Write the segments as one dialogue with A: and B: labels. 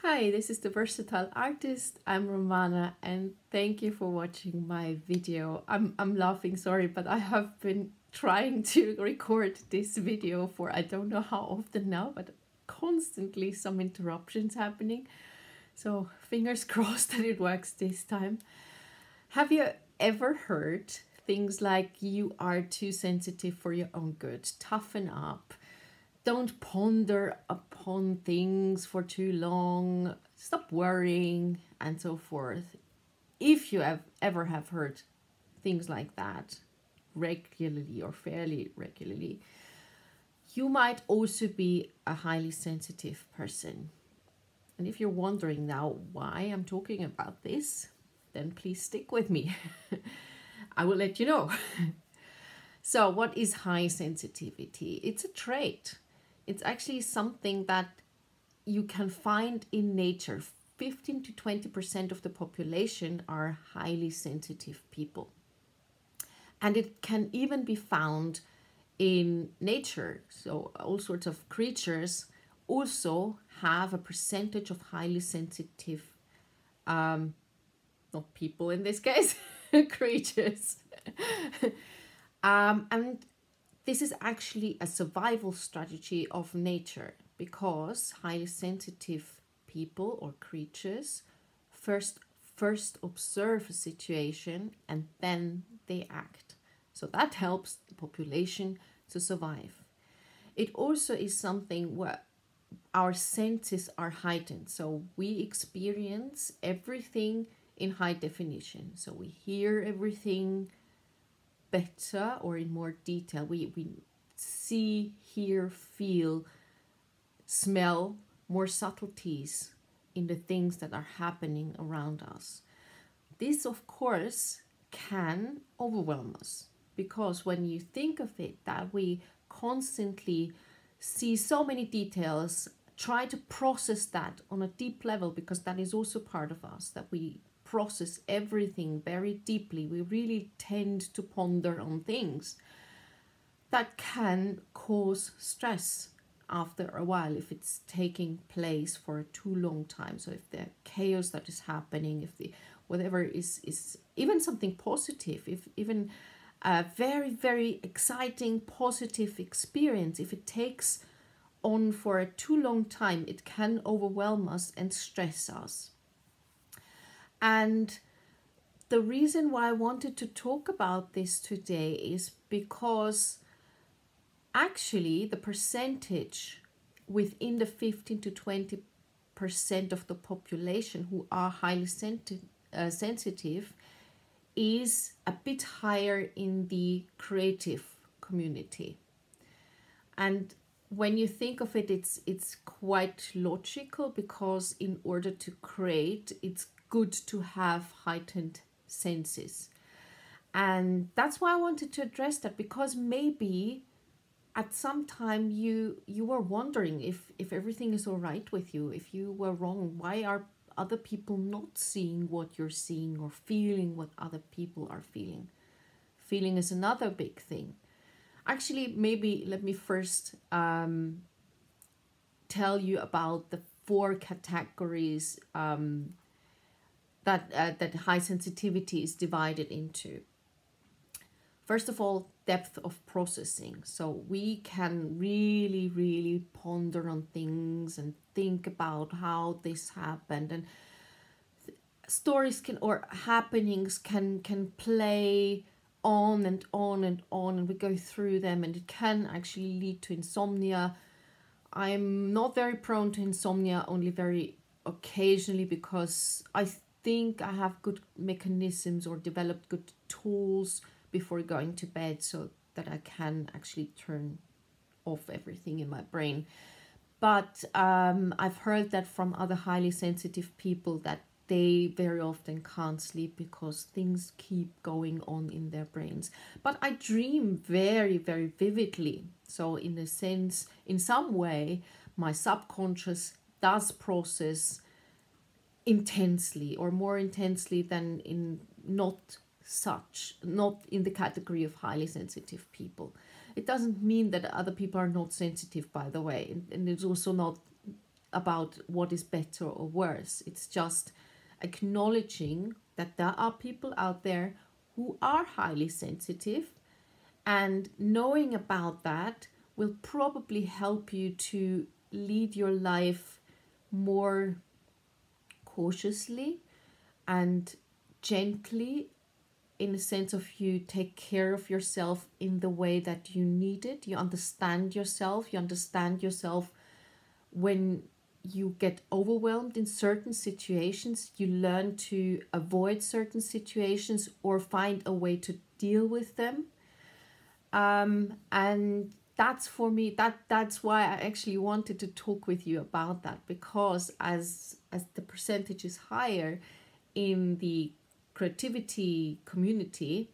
A: Hi, this is the Versatile Artist. I'm Romana and thank you for watching my video. I'm laughing, sorry, but I have been trying to record this video for I don't know how often now, but constantly some interruptions happening. So fingers crossed that it works this time. Have you ever heard things like you are too sensitive for your own good? Toughen up. Don't ponder upon things for too long. Stop worrying and so forth. If you have ever have heard things like that regularly or fairly regularly, you might also be a highly sensitive person. And if you're wondering now why I'm talking about this, then please stick with me. I will let you know. So, what is high sensitivity? It's a trait. It's actually something that you can find in nature. 15 to 20% of the population are highly sensitive people. And it can even be found in nature. So all sorts of creatures also have a percentage of highly sensitive, not people in this case, creatures. And this is actually a survival strategy of nature because highly sensitive people or creatures first observe a situation and then they act. So that helps the population to survive. It also is something where our senses are heightened. So we experience everything in high definition. So we hear everything better or in more detail. We see, hear, feel, smell more subtleties in the things that are happening around us. This, of course, can overwhelm us because when you think of it, that we constantly see so many details, try to process that on a deep level, because that is also part of us, that we process everything very deeply. We really tend to ponder on things that can cause stress after a while if it's taking place for a too long time. So if the chaos that is happening, if the whatever is even something positive, if even a very, very exciting positive experience, if it takes on for a too long time, it can overwhelm us and stress us. And the reason why I wanted to talk about this today is because actually the percentage within the 15 to 20% of the population who are highly sensitive is a bit higher in the creative community. And when you think of it, it's quite logical, because in order to create, it's good to have heightened senses. And that's why I wanted to address that, because maybe at some time you were wondering if everything is all right with you, if you were wrong. Why are other people not seeing what you're seeing or feeling what other people are feeling? Feeling is another big thing. Actually, maybe let me first tell you about the 4 categories that high sensitivity is divided into. First of all, depth of processing. So we can really, really ponder on things and think about how this happened, and stories can, or happenings can play on and on and on, and we go through them, and it can actually lead to insomnia. I'm not very prone to insomnia, only very occasionally, because I think I have good mechanisms or developed good tools before going to bed so that I can actually turn off everything in my brain. But I've heard that from other highly sensitive people that they very often can't sleep because things keep going on in their brains. But I dream very, very vividly. So in a sense, in some way, my subconscious does process intensely, or more intensely than in not in the category of highly sensitive people. It doesn't mean that other people are not sensitive, by the way, and it's also not about what is better or worse. It's just acknowledging that there are people out there who are highly sensitive, and knowing about that will probably help you to lead your life more cautiously and gently, in the sense of you take care of yourself in the way that you need it. You understand yourself. You understand yourself when you get overwhelmed in certain situations. You learn to avoid certain situations or find a way to deal with them. And that's for me, that's why I actually wanted to talk with you about that, because as the percentage is higher in the creativity community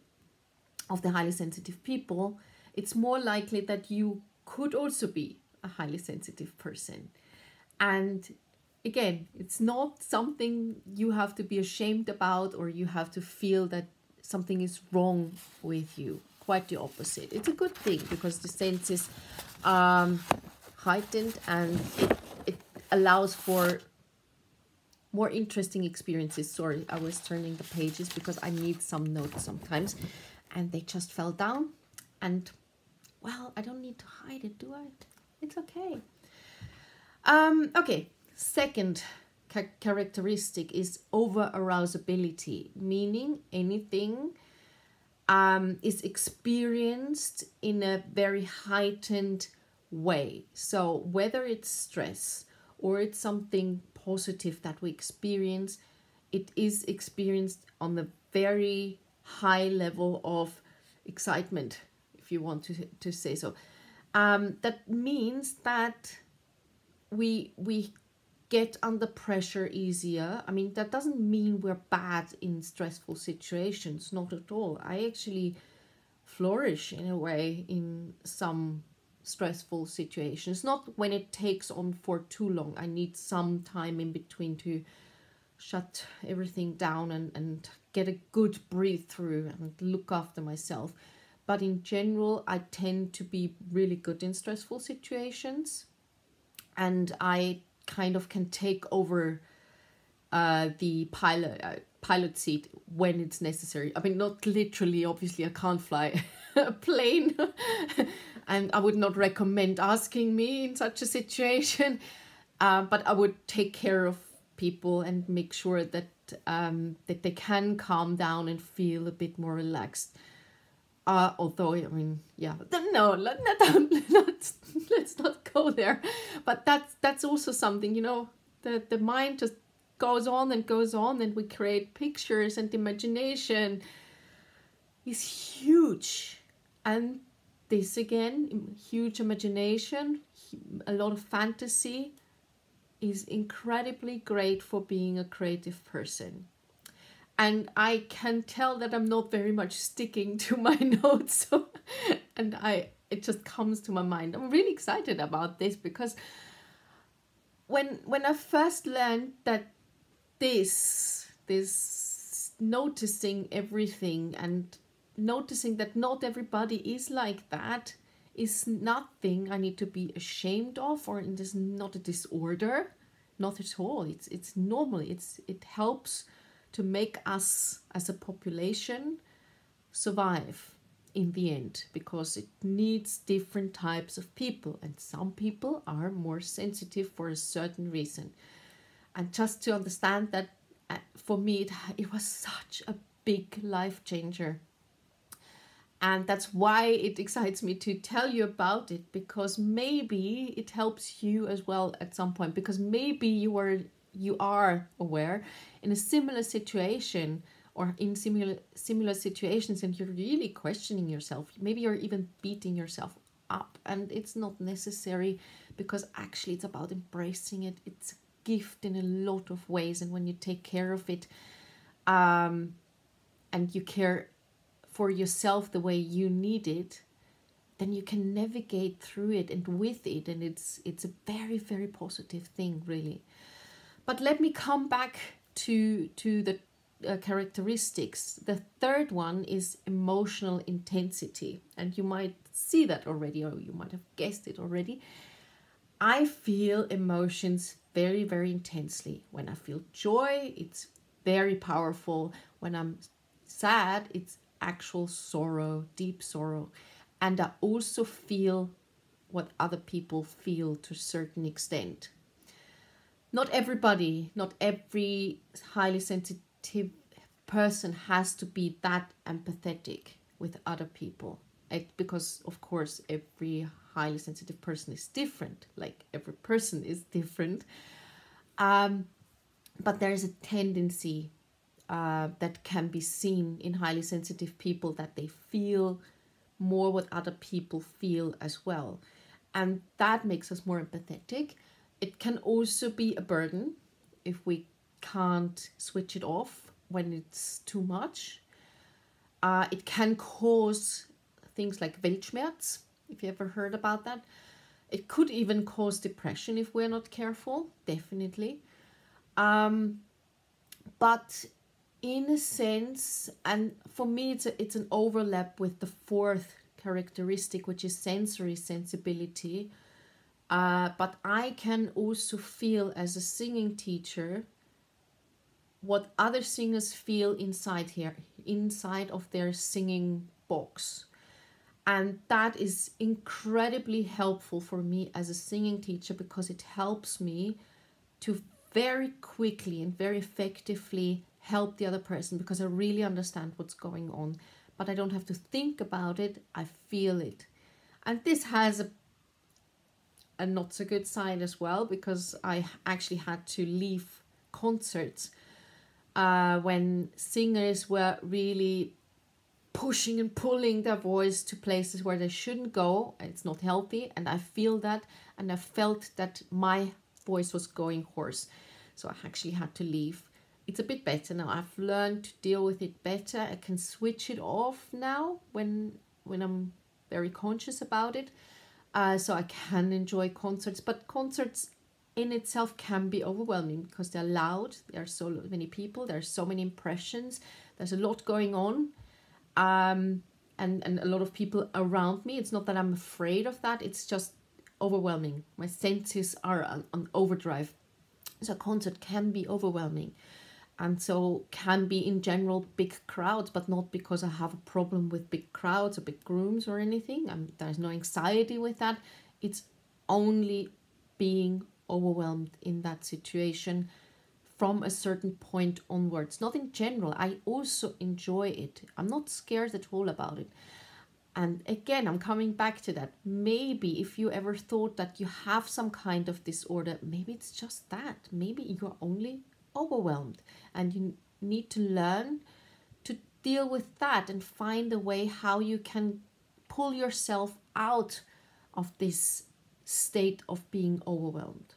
A: of the highly sensitive people, it's more likely that you could also be a highly sensitive person. And again, it's not something you have to be ashamed about, or you have to feel that something is wrong with you. Quite the opposite. It's a good thing, because the sense is heightened, and it allows for more interesting experiences. Sorry, I was turning the pages because I need some notes sometimes, and they just fell down. And well, I don't need to hide it, do I? It's okay. Okay, second characteristic is over arousability, meaning anything is experienced in a very heightened way. So whether it's stress or it's something positive that we experience, it is experienced on a very high level of excitement, if you want to say so. That means that we get under pressure easier. I mean, that doesn't mean we're bad in stressful situations, not at all. I actually flourish in a way in some stressful situations, not when it takes on for too long. I need some time in between to shut everything down and get a good breathe through and look after myself. But in general, I tend to be really good in stressful situations, and I kind of can take over the pilot seat when it's necessary. I mean, not literally, obviously I can't fly a plane and I would not recommend asking me in such a situation, but I would take care of people and make sure that that they can calm down and feel a bit more relaxed. Although, I mean, yeah, no, let's not go there. But that's also something, you know, the mind just goes on, and we create pictures, and imagination is huge. And this again, huge imagination, a lot of fantasy, is incredibly great for being a creative person. And I can tell that I'm not very much sticking to my notes, and it just comes to my mind. I'm really excited about this, because when I first learned that this noticing everything and noticing that not everybody is like that is nothing I need to be ashamed of, or it is not a disorder, not at all. It's normal. It helps to make us as a population survive in the end, because it needs different types of people, and some people are more sensitive for a certain reason. And just to understand that, for me, it was such a big life changer. And that's why it excites me to tell you about it, because maybe it helps you as well at some point, because maybe you are aware in a similar situation, or in similar situations, and you're really questioning yourself. Maybe you're even beating yourself up, and it's not necessary, because actually it's about embracing it. It's a gift in a lot of ways, and when you take care of it, and you care for yourself the way you need it, then you can navigate through it and with it, and it's a very, very positive thing, really. But let me come back to the characteristics. The third one is emotional intensity, and you might see that already, or you might have guessed it already. I feel emotions very, very intensely. When I feel joy, it's very powerful. When I'm sad, it's actual sorrow, deep sorrow. And I also feel what other people feel to a certain extent. Not everybody, not every highly sensitive person has to be that empathetic with other people. Because, of course, every highly sensitive person is different. Like every person is different. But there is a tendency that can be seen in highly sensitive people that they feel more what other people feel as well. And that makes us more empathetic. It can also be a burden if we can't switch it off when it's too much. It can cause things like Weltschmerz, if you ever heard about that. It could even cause depression if we're not careful, definitely. But in a sense, and for me it's an overlap with the fourth characteristic, which is sensory sensibility. But I can also feel as a singing teacher what other singers feel inside of their singing box. And that is incredibly helpful for me as a singing teacher, because it helps me to very quickly and very effectively help the other person, because I really understand what's going on. But I don't have to think about it, I feel it. And this has a not so good side as well, because I actually had to leave concerts when singers were really pushing and pulling their voice to places where they shouldn't go. It's not healthy, and I feel that, and I felt that my voice was going hoarse. So I actually had to leave. It's a bit better now. I've learned to deal with it better. I can switch it off now when I'm very conscious about it. So I can enjoy concerts, but concerts in itself can be overwhelming because they're loud. There are so many people. There are so many impressions. There's a lot going on, and a lot of people around me. It's not that I'm afraid of that. It's just overwhelming. My senses are on overdrive. So a concert can be overwhelming, and so can be in general big crowds, but not because I have a problem with big crowds or big rooms or anything. There's no anxiety with that. It's only being overwhelmed in that situation from a certain point onwards. Not in general. I also enjoy it. I'm not scared at all about it. And again, I'm coming back to that. Maybe if you ever thought that you have some kind of disorder, maybe it's just that. Maybe you're only overwhelmed, and you need to learn to deal with that and find a way how you can pull yourself out of this state of being overwhelmed.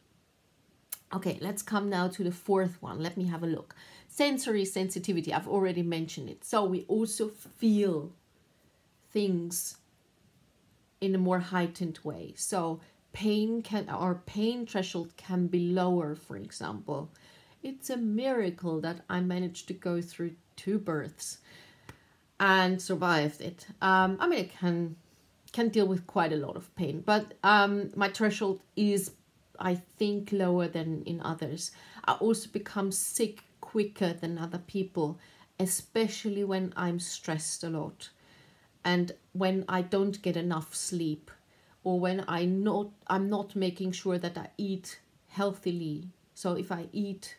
A: Okay, let's come now to the fourth one. Let me have a look. Sensory sensitivity, I've already mentioned it. So we also feel things in a more heightened way. So pain threshold can be lower, for example. It's a miracle that I managed to go through 2 births and survived it. I mean, I can deal with quite a lot of pain, but my threshold is, I think, lower than in others. I also become sick quicker than other people, especially when I'm stressed a lot and when I don't get enough sleep, or when I'm not making sure that I eat healthily. So if I eat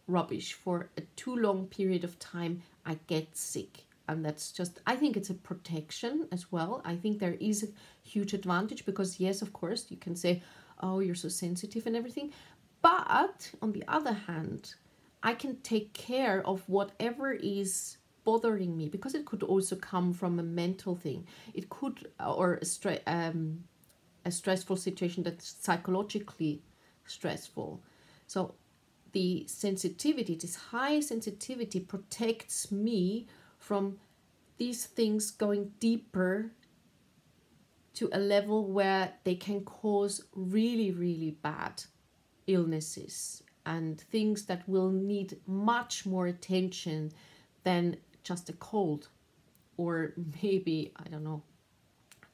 A: rubbish for a too long period of time, I get sick. And that's just, I think it's a protection as well. I think there is a huge advantage, because yes, of course, you can say, oh, you're so sensitive and everything. But on the other hand, I can take care of whatever is bothering me, because it could also come from a mental thing. It could, or a stressful situation that's psychologically stressful. So the sensitivity, this high sensitivity, protects me from these things going deeper to a level where they can cause really, really bad illnesses and things that will need much more attention than just a cold, or maybe, I don't know.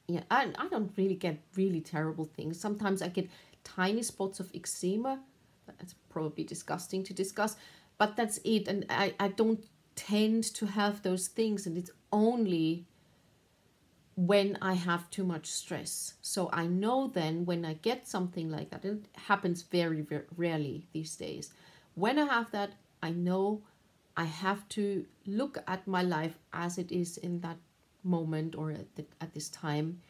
A: Yeah, I don't really get really terrible things. Sometimes I get tiny spots of eczema That's probably disgusting to discuss, but that's it. And I don't tend to have those things, and it's only when I have too much stress. So I know then when I get something like that, it happens very, very rarely these days. When I have that, I know I have to look at my life as it is in that moment or at this time,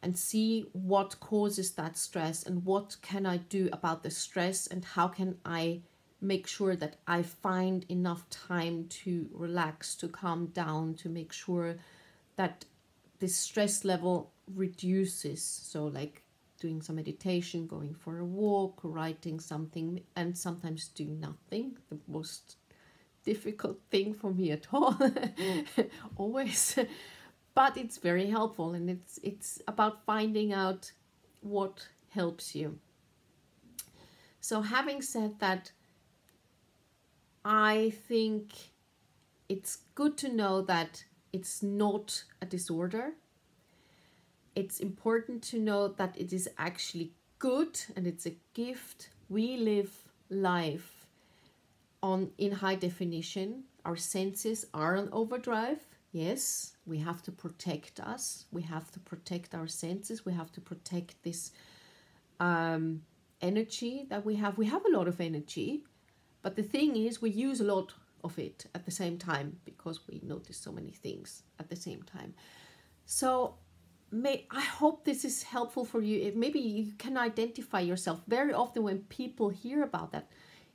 A: and see what causes that stress and what can I do about the stress, and how can I make sure that I find enough time to relax, to calm down, to make sure that this stress level reduces. So like doing some meditation, going for a walk, writing something, and sometimes doing nothing, the most difficult thing for me at all. Always. But it's very helpful, and it's about finding out what helps you. So having said that, I think it's good to know that it's not a disorder. It's important to know that it is actually good and it's a gift. We live life in high definition. Our senses are on overdrive. Yes, we have to protect us. We have to protect our senses. We have to protect this energy that we have. We have a lot of energy, but the thing is we use a lot of it at the same time because we notice so many things at the same time. So I hope this is helpful for you. Maybe you can identify yourself. Very often when people hear about that,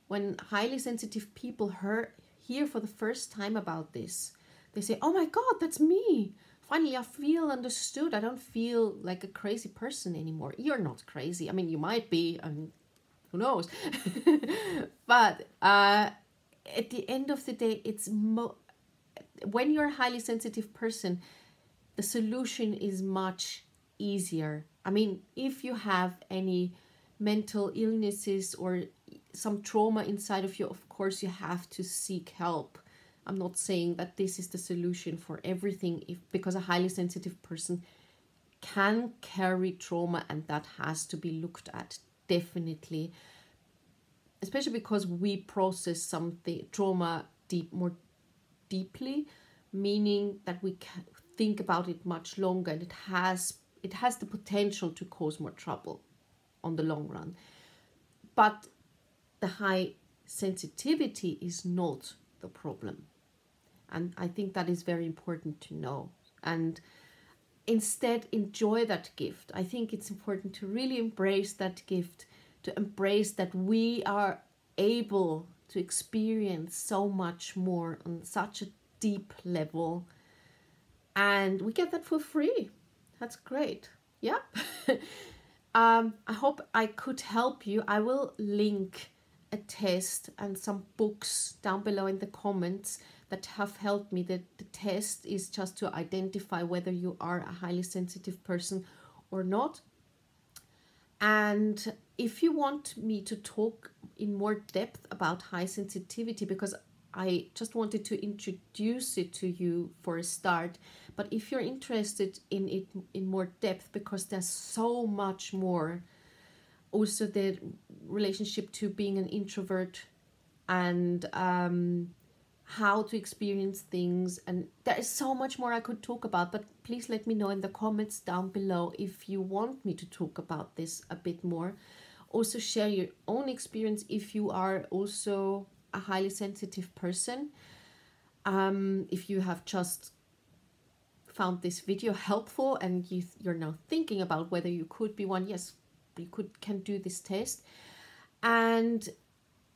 A: when highly sensitive people hear for the first time about this, they say, oh my God, that's me. Finally, I feel understood. I don't feel like a crazy person anymore. You're not crazy. I mean, you might be, and who knows? But at the end of the day, when you're a highly sensitive person, the solution is much easier. I mean, if you have any mental illnesses or some trauma inside of you, of course, you have to seek help. I'm not saying that this is the solution for everything, because a highly sensitive person can carry trauma, and that has to be looked at, definitely. Especially because we process something, trauma, more deeply, meaning that we can think about it much longer, and it has the potential to cause more trouble on the long run. But the high sensitivity is not the problem. And I think that is very important to know. And instead, enjoy that gift. I think it's important to really embrace that gift, to embrace that we are able to experience so much more on such a deep level. And we get that for free. That's great. Yeah. I hope I could help you. I will link a test and some books down below in the comments that have helped me. The test is just to identify whether you are a highly sensitive person or not. And if you want me to talk in more depth about high sensitivity, because I just wanted to introduce it to you for a start, but if you're interested in it in more depth, because there's so much more, also the relationship to being an introvert and how to experience things, and there is so much more I could talk about, but please let me know in the comments down below if you want me to talk about this a bit more. Also share your own experience if you are also a highly sensitive person. If you have just found this video helpful and you're now thinking about whether you could be one, yes, you can do this test. And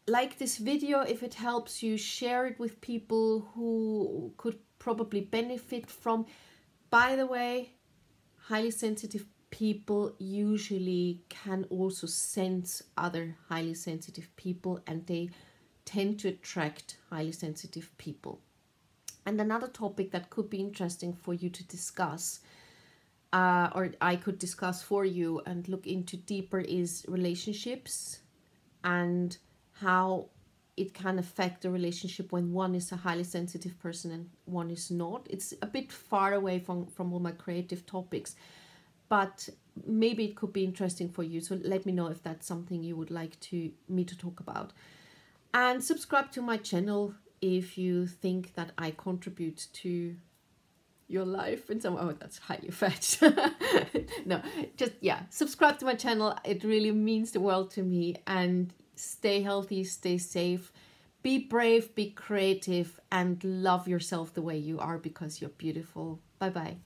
A: like this video, if it helps you, share it with people who could probably benefit from. By the way, highly sensitive people usually can also sense other highly sensitive people, and they tend to attract highly sensitive people. And another topic that could be interesting for you to discuss, or I could discuss for you and look into deeper, is relationships and how it can affect the relationship when one is a highly sensitive person and one is not. It's a bit far away from all my creative topics, but maybe it could be interesting for you. So let me know if that's something you would like me to talk about. And subscribe to my channel if you think that I contribute to your life in some. Oh, that's highly fetched. No, just, yeah, subscribe to my channel. It really means the world to me. And stay healthy, stay safe, be brave, be creative, and love yourself the way you are, because you're beautiful. Bye bye.